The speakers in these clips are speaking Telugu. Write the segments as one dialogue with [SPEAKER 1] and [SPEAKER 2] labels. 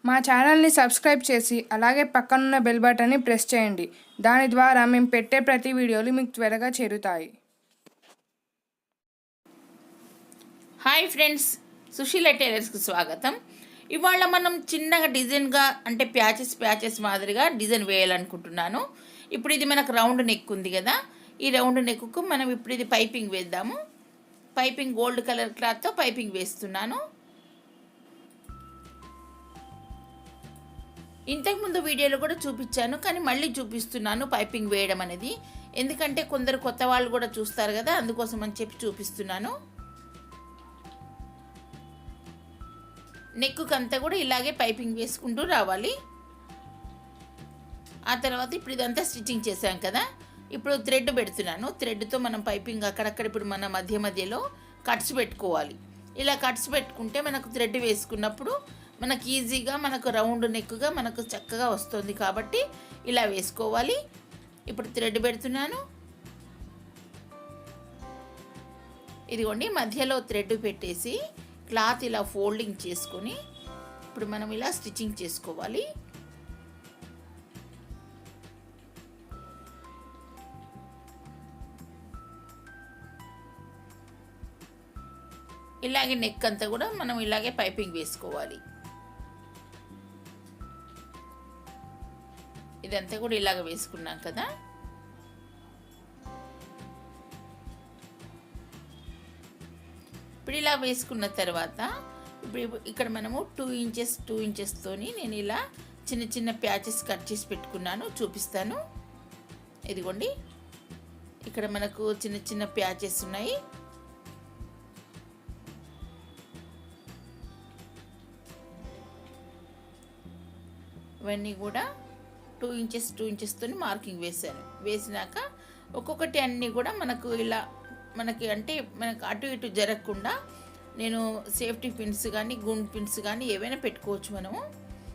[SPEAKER 1] మా ఛానల్ని సబ్స్క్రైబ్ చేసి అలాగే పక్కనున్న బెల్ బటన్ని ప్రెస్ చేయండి. దాని ద్వారా మేము పెట్టే ప్రతి వీడియోలు మీకు త్వరగా చేరుతాయి.
[SPEAKER 2] హాయ్ ఫ్రెండ్స్, సుశీల టైలర్స్కి స్వాగతం. ఇవాళ మనం చిన్నగా డిజైన్గా అంటే ప్యాచెస్ మాదిరిగా డిజైన్ వేయాలనుకుంటున్నాను. ఇప్పుడు ఇది మనకు రౌండ్ నెక్ ఉంది కదా, ఈ రౌండ్ నెక్కు మనం ఇప్పుడు ఇది పైపింగ్ వేద్దాము. పైపింగ్ గోల్డ్ కలర్ క్లాత్తో పైపింగ్ వేస్తున్నాను. ఇంతకుముందు వీడియోలో కూడా చూపించాను, కానీ మళ్ళీ చూపిస్తున్నాను పైపింగ్ వేయడం అనేది. ఎందుకంటే కొందరు కొత్త వాళ్ళు కూడా చూస్తారు కదా, అందుకోసం అని చెప్పి చూపిస్తున్నాను. నెక్కుకంతా కూడా ఇలాగే పైపింగ్ వేసుకుంటూ రావాలి. ఆ తర్వాత ఇప్పుడు ఇదంతా స్టిచ్చింగ్ చేసాం కదా, ఇప్పుడు థ్రెడ్ పెడుతున్నాను. థ్రెడ్తో మనం పైపింగ్ అక్కడక్కడ ఇప్పుడు మన మధ్యలో కట్స్ పెట్టుకోవాలి. ఇలా కట్స్ పెట్టుకుంటే మనకు థ్రెడ్ వేసుకున్నప్పుడు మనకు ఈజీగా మనకు రౌండ్ నెక్గా మనకు చక్కగా వస్తుంది. కాబట్టి ఇలా వేసుకోవాలి. ఇప్పుడు థ్రెడ్ పెడుతున్నాను. ఇదిగోండి, మధ్యలో థ్రెడ్ పెట్టేసి క్లాత్ ఇలా ఫోల్డింగ్ చేసుకొని ఇప్పుడు మనం ఇలా స్టిచ్చింగ్ చేసుకోవాలి. ఇలాగే నెక్ అంతా కూడా మనం ఇలాగే పైపింగ్ వేసుకోవాలి. ఇదంతా కూడా ఇలాగ వేసుకున్నాం కదా. ఇప్పుడు ఇలా వేసుకున్న తర్వాత ఇప్పుడు ఇక్కడ మనము 2 ఇంచెస్తోని నేను ఇలా చిన్న చిన్న ప్యాచెస్ కట్ చేసి పెట్టుకున్నాను, చూపిస్తాను. ఇదిగోండి, ఇక్కడ మనకు చిన్న చిన్న ప్యాచెస్ ఉన్నాయి. ఇవన్నీ కూడా 2 ఇంచెస్తోని మార్కింగ్ వేసాను. వేసినాక ఒక్కొక్కటి అన్నీ కూడా మనకు ఇలా మనకి అంటే మనకు అటు ఇటు జరగకుండా నేను సేఫ్టీ పిన్స్ కానీ గుండు పిన్స్ కానీ ఏవైనా పెట్టుకోవచ్చు మనము.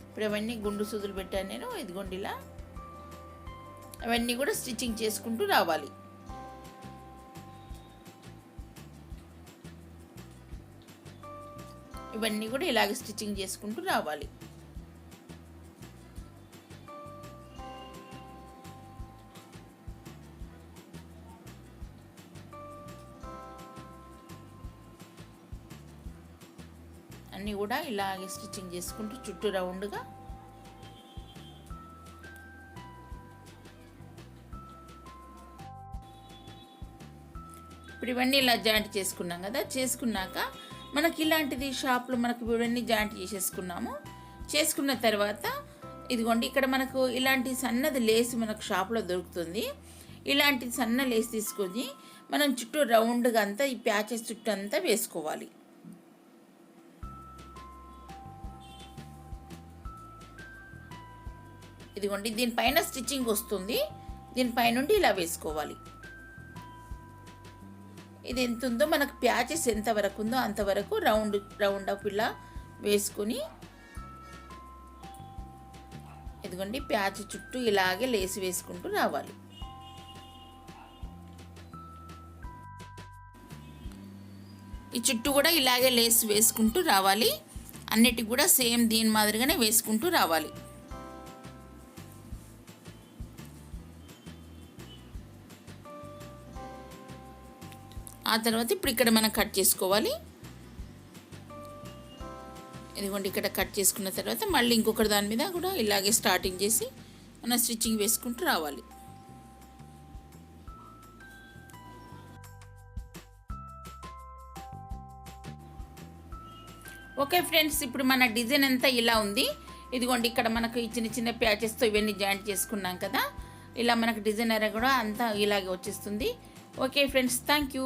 [SPEAKER 2] ఇప్పుడు అవన్నీ గుండు సూదులు పెట్టాను నేను. ఇదిగోండి, ఇలా అవన్నీ కూడా స్టిచ్చింగ్ చేసుకుంటూ రావాలి. ఇవన్నీ కూడా ఇలాగే స్టిచ్చింగ్ చేసుకుంటూ రావాలి. అన్నీ కూడా ఇలాగే స్టిచ్చింగ్ చేసుకుంటూ చుట్టూ రౌండ్గా ఇప్పుడు ఇవన్నీ ఇలా జాయింట్ చేసుకున్నాం కదా. చేసుకున్నాక మనకి ఇలాంటిది షాప్లో మనకు ఇవన్నీ జాయింట్ చేసేసుకున్నాము. చేసుకున్న తర్వాత ఇదిగోండి, ఇక్కడ మనకు ఇలాంటి సన్నది లేస్ మనకు షాప్లో దొరుకుతుంది. ఇలాంటి సన్న లేస్ తీసుకొని మనం చుట్టూ రౌండ్గా అంతా ఈ ప్యాచెస్ చుట్టూ అంతా వేసుకోవాలి. ఇదిగోండి, దీనిపైన స్టిచ్చింగ్ వస్తుంది. దీనిపైనుండి ఇలా వేసుకోవాలి. ఇది ఎంత ఉందో మనకు ప్యాచెస్ ఎంతవరకు ఉందో అంతవరకు రౌండ్ అప్ ఇలా వేసుకొని ఇదిగోండి, ప్యాచ్ చుట్టూ ఇలాగే లేసి వేసుకుంటూ రావాలి. ఈ చుట్టూ కూడా ఇలాగే లేసి వేసుకుంటూ రావాలి. అన్నిటికి కూడా సేమ్ దీని మాదిరిగానే వేసుకుంటూ రావాలి. ఆ తర్వాత ఇప్పుడు ఇక్కడ మనం కట్ చేసుకోవాలి. ఇదిగోండి, ఇక్కడ కట్ చేసుకున్న తర్వాత మళ్ళీ ఇంకొకటి దాని మీద కూడా ఇలాగే స్టార్టింగ్ చేసి మనం స్టిచ్చింగ్ వేసుకుంటూ రావాలి. ఓకే ఫ్రెండ్స్, ఇప్పుడు మన డిజైన్ అంతా ఇలా ఉంది. ఇదిగోండి, ఇక్కడ మనకు ఈ చిన్న చిన్న ప్యాచెస్తో ఇవన్నీ జాయింట్ చేసుకున్నాం కదా. ఇలా మనకు డిజైనర్ కూడా అంతా ఇలాగే వచ్చేస్తుంది. Okay friends, thank you.